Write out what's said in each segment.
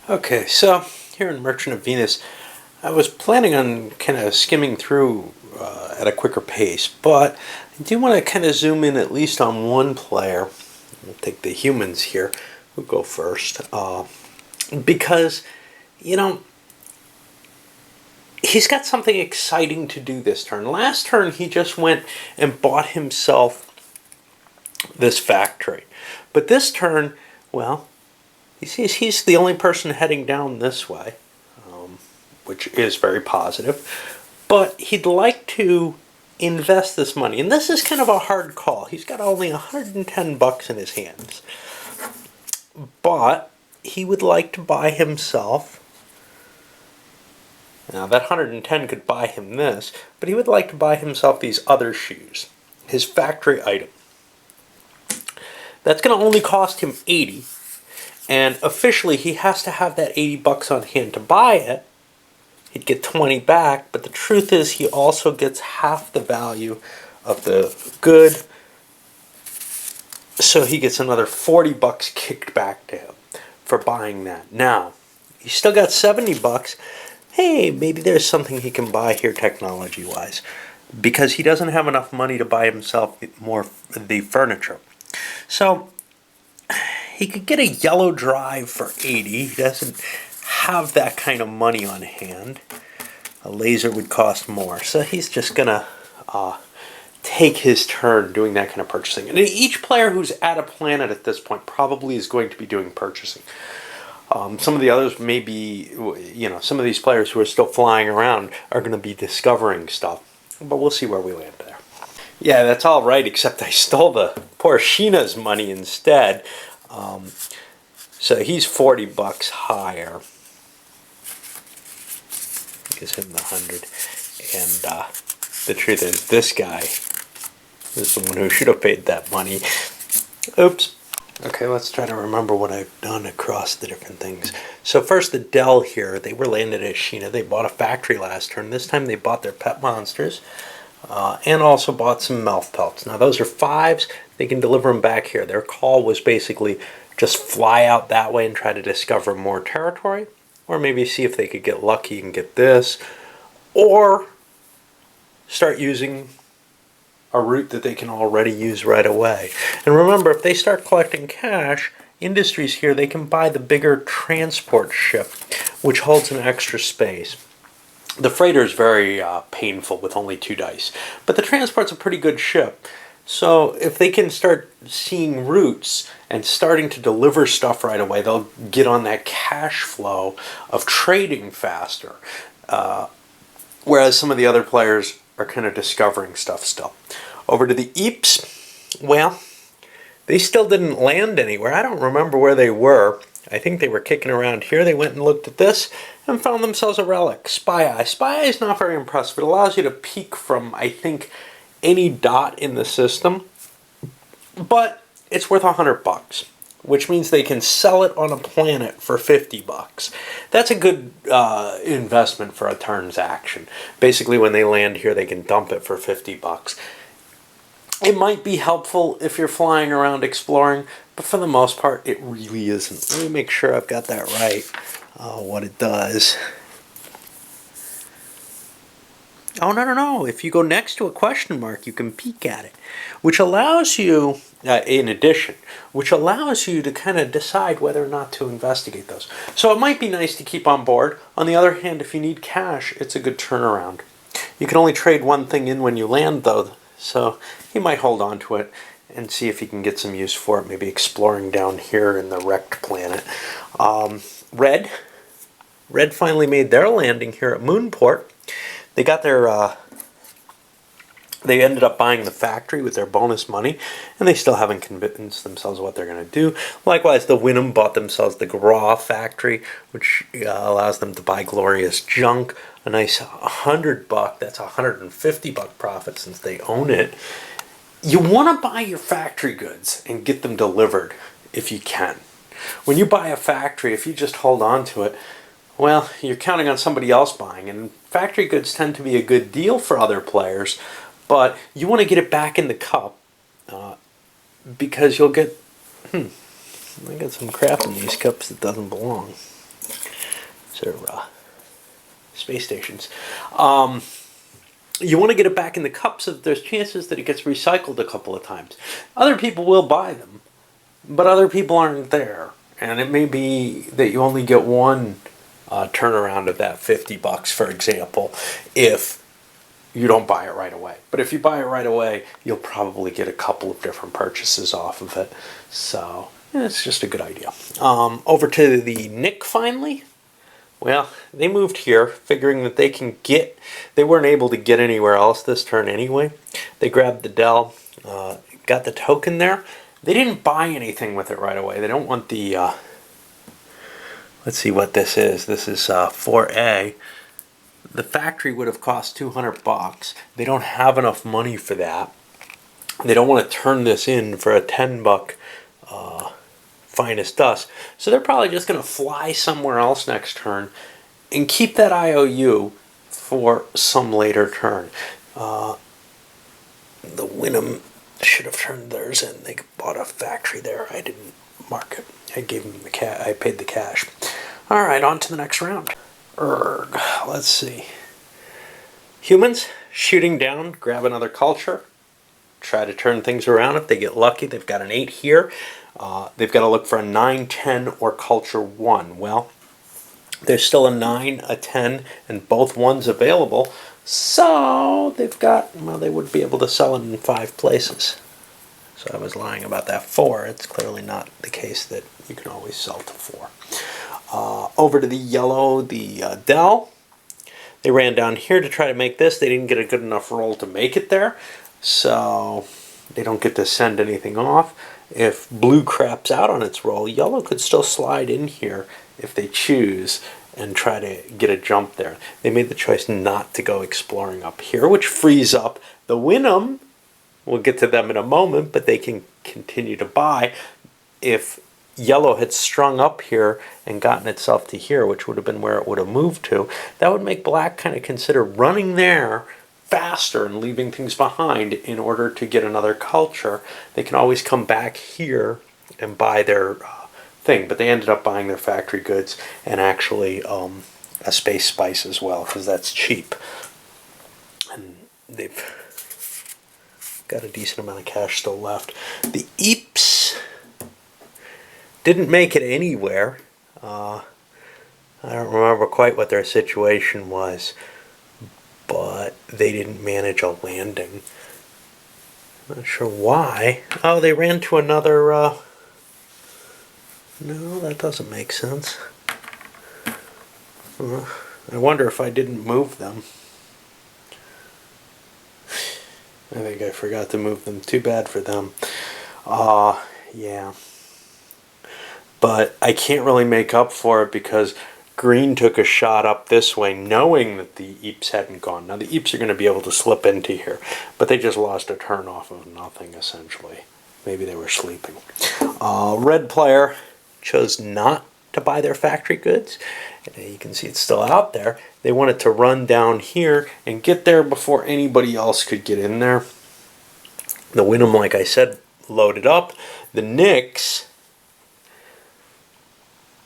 Okay, so here in Merchant of Venus, I was planning on kind of skimming through at a quicker pace, but I do want to kind of zoom in at least on one player. We'll take the humans here. We'll go first. Because, you know, he's got something exciting to do this turn. Last turn, he just went and bought himself this factory. But this turn, well, he's the only person heading down this way, which is very positive. But he'd like to invest this money, and this is kind of a hard call. He's got only 110 bucks in his hands, but he would like to buy himself. Now that 110 could buy him this, but he would like to buy himself these other shoes, his factory item. That's going to only cost him 80. And officially, he has to have that 80 bucks on hand to buy it. He'd get 20 back, but the truth is he also gets half the value of the good. So he gets another 40 bucks kicked back to him for buying that. Now, he's still got 70 bucks. Hey, maybe there's something he can buy here technology-wise, because he doesn't have enough money to buy himself more the furniture. So he could get a yellow drive for 80. He doesn't have that kind of money on hand. A laser would cost more. So he's just going to take his turn doing that kind of purchasing. And each player who's at a planet at this point probably is going to be doing purchasing. Some of the others may be, some of these players who are still flying around are going to be discovering stuff. But we'll see where we land there. Yeah, that's all right, except I stole the poor Sheena's money instead. So he's 40 bucks higher. Gives him the 100. And the truth is, this guy is the one who should have paid that money. Oops. Okay, let's try to remember what I've done across the different things. So first, the Dell here, they were landed as Sheena. They bought a factory last turn. This time they bought their pet monsters. And also bought some mouth pelts. Now those are 5s. They can deliver them back here. Their call was basically just fly out that way and try to discover more territory, or maybe see if they could get lucky and get this, or start using a route that they can already use right away. And remember, if they start collecting cash, Industries here, they can buy the bigger transport ship, which holds an extra space. The freighter is very painful with only 2 dice, but the transport's a pretty good ship. So if they can start seeing routes and starting to deliver stuff right away, they'll get on that cash flow of trading faster. Whereas some of the other players are kind of discovering stuff still. Over to the Eeps, well, they still didn't land anywhere. I don't remember where they were. I think they were kicking around here. They went and looked at this and found themselves a relic, Spy Eye. Spy Eye is not very impressive. It allows you to peek from, I think, any dot in the system, but it's worth 100 bucks, which means they can sell it on a planet for 50 bucks. That's a good investment for a turn's action. Basically, when they land here, they can dump it for 50 bucks. It might be helpful if you're flying around exploring, but for the most part, it really isn't. Let me make sure I've got that right, what it does. Oh, no. If you go next to a question mark, you can peek at it, which allows you, in addition, which allows you to kind of decide whether or not to investigate those. So it might be nice to keep on board. On the other hand, if you need cash, it's a good turnaround. You can only trade one thing in when you land, though, so he might hold on to it and see if he can get some use for it, maybe exploring down here in the wrecked planet. Red finally made their landing here at Moonport. They got their, they ended up buying the factory with their bonus money, and they still haven't convinced themselves what they're going to do. Likewise, the Wynnum bought themselves the Graw factory, which allows them to buy glorious junk. A nice 100 buck, that's 150 buck profit since they own it. You want to buy your factory goods and get them delivered if you can. When you buy a factory, if you just hold on to it, well, you're counting on somebody else buying, and factory goods tend to be a good deal for other players, but you want to get it back in the cup because you'll get, I got some crap in these cups that doesn't belong. They're space stations. You want to get it back in the cup so that there's chances that it gets recycled a couple of times. Other people will buy them, but other people aren't there. And it may be that you only get one turnaround of that $50, for example, if you don't buy it right away. But if you buy it right away, you'll probably get a couple of different purchases off of it. So yeah, it's just a good idea. Over to the Nick finally. Well, they moved here, figuring that they weren't able to get anywhere else this turn anyway. They grabbed the Dell, got the token there. They didn't buy anything with it right away. They don't want the, let's see what this is. This is 4A. The factory would have cost $200. They don't have enough money for that. They don't want to turn this in for a $10 finest dust. So they're probably just going to fly somewhere else next turn and keep that IOU for some later turn. The Wynnum should have turned theirs in. They bought a factory there. I didn't mark it. I gave them the cash. I paid the cash. All right, on to the next round. Let's see. Humans shooting down, grab another culture, try to turn things around. If they get lucky, they've got an 8 here. They've got to look for a 9, 10, or culture 1. Well, there's still a 9, a 10, and both 1s available. So they've got, well, they would be able to sell it in 5 places. So I was lying about that 4. It's clearly not the case that you can always sell to 4. Over to the yellow, the Dell. They ran down here to try to make this. They didn't get a good enough roll to make it there. So they don't get to send anything off. If blue craps out on its roll, yellow could still slide in here if they choose and try to get a jump there. They made the choice not to go exploring up here, which frees up the Wynnum. We'll get to them in a moment, but they can continue to buy. If yellow had strung up here and gotten itself to here, which would have been where it would have moved to, that would make black kind of consider running there faster and leaving things behind in order to get another culture. They can always come back here and buy their thing, but they ended up buying their factory goods and actually a space spice as well, because that's cheap. And they've got a decent amount of cash still left. The Eeps didn't make it anywhere. I don't remember quite what their situation was, but they didn't manage a landing. Not sure why. Oh, they ran to another... No, that doesn't make sense. I wonder if I didn't move them. I think I forgot to move them. Too bad for them. Yeah. But I can't really make up for it because green took a shot up this way knowing that the Eeps hadn't gone. Now the Eeps are going to be able to slip into here, but they just lost a turn off of nothing essentially. Maybe they were sleeping. Red player chose not to buy their factory goods. You can see it's still out there. They wanted to run down here and get there before anybody else could get in there. The Wynnum, like I said, loaded up. The Knicks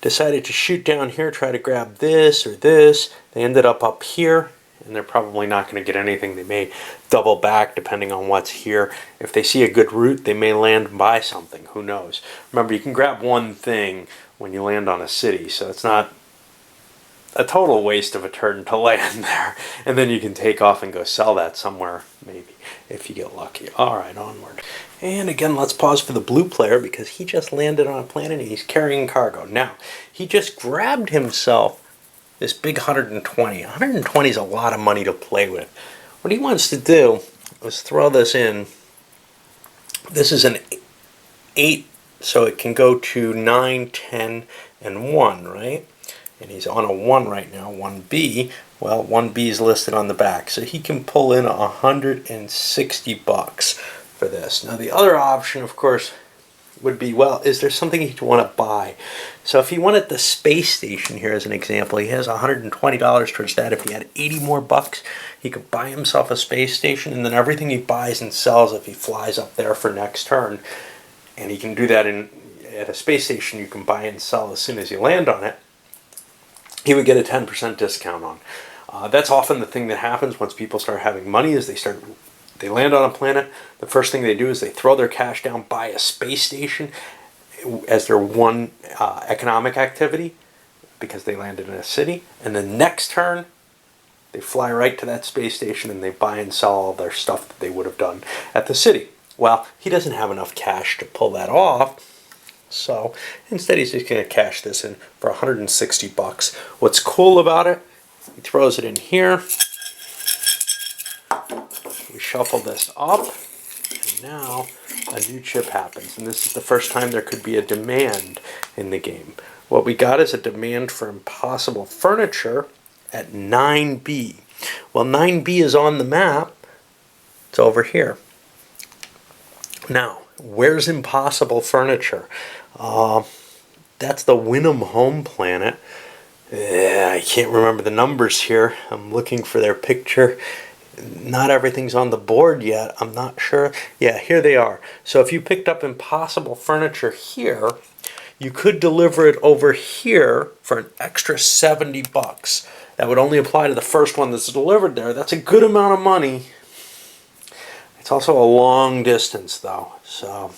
decided to shoot down here, try to grab this or this. They ended up here, and they're probably not going to get anything. They may double back depending on what's here. If they see a good route, they may land and buy something. Who knows? Remember, you can grab one thing when you land on a city, so it's not a total waste of a turn to land there. And then you can take off and go sell that somewhere, maybe, if you get lucky. All right, onward. And again, let's pause for the blue player because he just landed on a planet and he's carrying cargo. Now, he just grabbed himself this big 120. 120 is a lot of money to play with. What he wants to do is throw this in. This is an 8, so it can go to 9, 10, and 1, right? And he's on a 1 right now, 1B. Well, 1B is listed on the back, so he can pull in $160 for this. Now, the other option, of course, would be, well, is there something he'd want to buy? So if he wanted the space station here as an example, he has $120 towards that. If he had 80 more bucks, he could buy himself a space station, and then everything he buys and sells, if he flies up there for next turn, and he can do that at a space station you can buy and sell as soon as you land on it. he would get a 10% discount on. That's often the thing that happens once people start having money is they land on a planet. The first thing they do is they throw their cash down, buy a space station as their one economic activity because they landed in a city. And the next turn, they fly right to that space station and they buy and sell all their stuff that they would have done at the city. Well, he doesn't have enough cash to pull that off. So instead he's just going to cash this in for 160 bucks. What's cool about it, he throws it in here. We shuffle this up, and now a new chip happens. And this is the first time there could be a demand in the game. What we got is a demand for impossible furniture at 9B. Well, 9B is on the map. It's over here. Now, where's impossible furniture? That's the Wynnum home planet. I can't remember the numbers here. I'm looking for their picture. Not everything's on the board yet. I'm not sure. Yeah, here they are. So if you picked up impossible furniture here, you could deliver it over here for an extra 70 bucks. That would only apply to the first one that's delivered there. That's a good amount of money. It's also a long distance though. So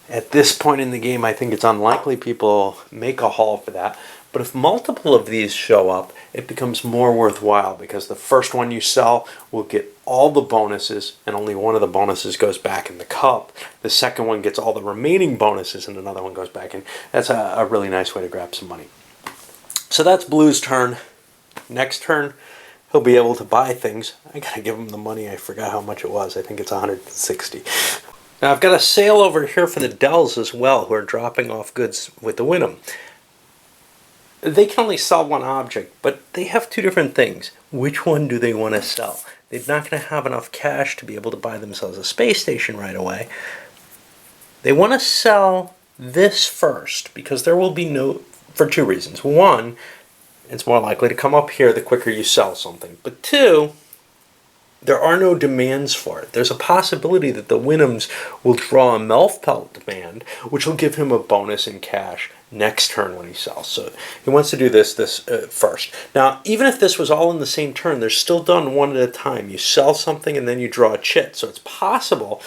at this point in the game, I think it's unlikely people make a haul for that. But if multiple of these show up, it becomes more worthwhile because the first one you sell will get all the bonuses and only one of the bonuses goes back in the cup. The second one gets all the remaining bonuses and another one goes back in. That's a really nice way to grab some money. So that's Blue's turn. Next turn, he'll be able to buy things. I gotta give him the money. I forgot how much it was. I think it's 160. Now I've got a sale over here for the Dells as well, who are dropping off goods with the Wynnum. They can only sell one object, but they have two different things. Which one do they want to sell? They're not going to have enough cash to be able to buy themselves a space station right away. They want to sell this first because there will be for two reasons. One, it's more likely to come up here the quicker you sell something. But two, there are no demands for it. There's a possibility that the Wynnums will draw a Melfpelt demand, which will give him a bonus in cash next turn when he sells. So he wants to do this first. Now, even if this was all in the same turn, they're still done one at a time. You sell something and then you draw a chit. So it's possible,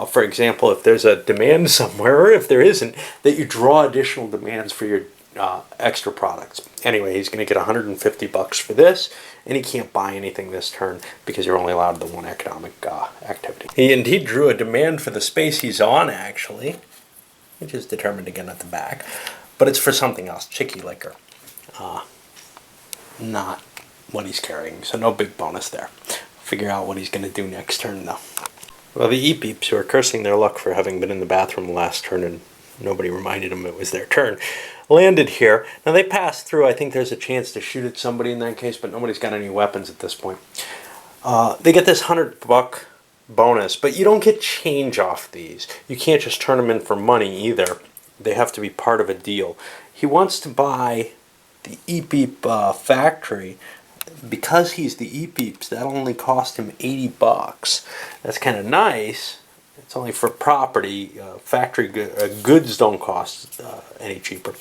for example, if there's a demand somewhere, or if there isn't, that you draw additional demands for your extra products. Anyway, he's going to get 150 bucks for this, and he can't buy anything this turn because you're only allowed the one economic activity. He indeed drew a demand for the space he's on, actually, which is determined again at the back, but it's for something else, Chicky Liquor. Not what he's carrying, so no big bonus there. Figure out what he's going to do next turn, though. Well, the Eep-Eeps, who are cursing their luck for having been in the bathroom last turn and nobody reminded them it was their turn, landed here. Now they passed through. I think there's a chance to shoot at somebody in that case, but nobody's got any weapons at this point. They get this $100 bonus, but you don't get change off these. You can't just turn them in for money either. They have to be part of a deal. He wants to buy the Eep-Eep factory. Because he's the Eep-Eeps, that only cost him 80 bucks. That's kind of nice. It's only for property. Factory goods don't cost any cheaper.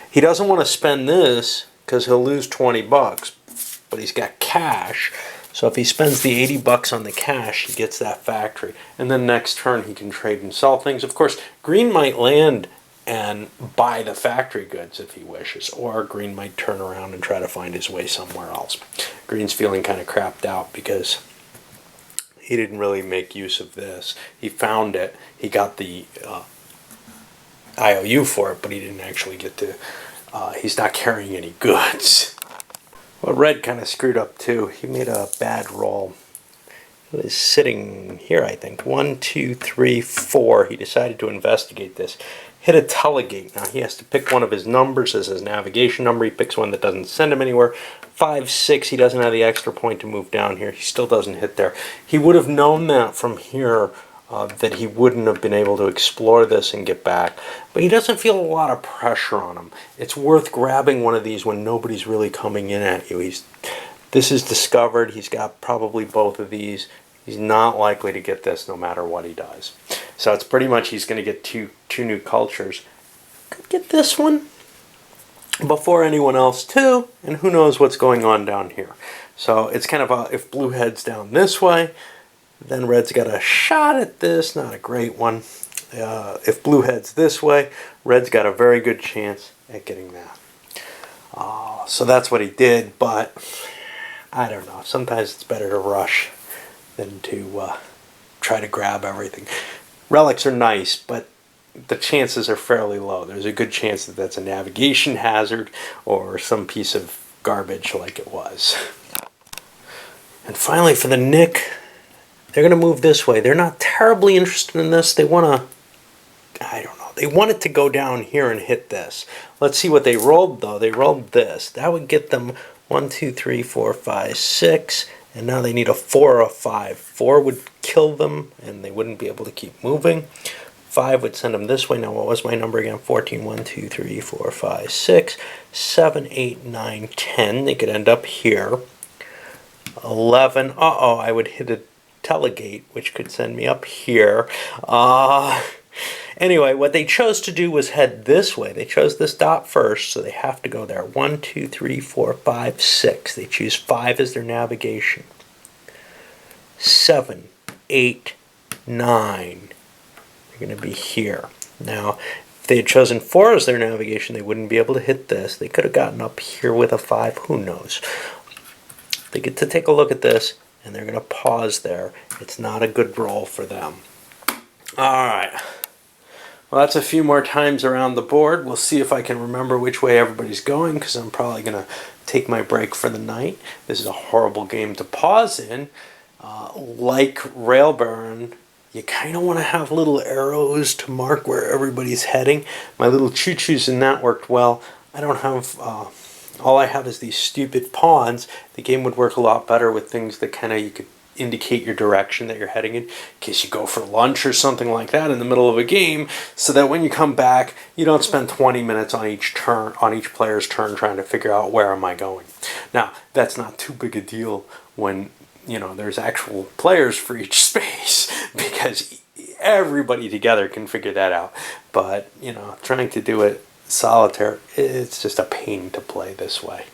He doesn't want to spend this because he'll lose 20 bucks, but he's got cash. So if he spends the 80 bucks on the cash, he gets that factory. And then next turn he can trade and sell things. Of course, Green might land and buy the factory goods if he wishes, or Green might turn around and try to find his way somewhere else. Green's feeling kind of crapped out because he didn't really make use of this. He found it, he got the IOU for it, but he didn't actually get to, he's not carrying any goods. Well, Red kind of screwed up too. He made a bad roll. He was sitting here, I think. 1, 2, 3, 4. He decided to investigate this. Hit a telegate. Now he has to pick one of his numbers as his navigation number. He picks one that doesn't send him anywhere. 5, 6. He doesn't have the extra point to move down here. He still doesn't hit there. He would have known that from here, that he wouldn't have been able to explore this and get back. But he doesn't feel a lot of pressure on him. It's worth grabbing one of these when nobody's really coming in at you. This is discovered. He's got probably both of these. He's not likely to get this no matter what he does. So it's pretty much he's going to get two new cultures. Could get this one. before anyone else too, and who knows what's going on down here. So it's kind of a, if blue heads down this way, then red's got a shot at this, not a great one. If blue heads this way, red's got a very good chance at getting that. So that's what he did, but I don't know. Sometimes it's better to rush than to try to grab everything. Relics are nice, but the chances are fairly low. There's a good chance that that's a navigation hazard or some piece of garbage like it was. And finally for the Nick, they're going to move this way. They're not terribly interested in this. They want to, I don't know, they want it to go down here and hit this. Let's see what they rolled though. They rolled this. That would get them 1, 2, 3, 4, 5, 6. And now they need a 4 or a 5. 4 would kill them and they wouldn't be able to keep moving. 5 would send them this way. Now what was my number again? 14, 1, 2, 3, 4, 5, 6, 7, 8, 9, 10. They could end up here. 11. Uh-oh, I would hit a telegate, which could send me up here. Anyway, what they chose to do was head this way. They chose this dot first, so they have to go there. 1, 2, 3, 4, 5, 6. They choose 5 as their navigation. 7, 8, 9. They're going to be here. Now, if they had chosen 4 as their navigation, they wouldn't be able to hit this. They could have gotten up here with a 5. Who knows? They get to take a look at this, and they're going to pause there. It's not a good roll for them. All right. Well, that's a few more times around the board. We'll see if I can remember which way everybody's going, because I'm probably going to take my break for the night. This is a horrible game to pause in. Like Rail Baron, you kind of want to have little arrows to mark where everybody's heading. My little choo-choos in that worked well. I don't have... all I have is these stupid pawns. The game would work a lot better with things that kind of you could indicate your direction that you're heading in case you go for lunch or something like that in the middle of a game, so that when you come back you don't spend 20 minutes on each turn, on each player's turn, trying to figure out where am I going. Now that's not too big a deal when there's actual players for each space, because everybody together can figure that out. But trying to do it solitaire, it's just a pain to play this way.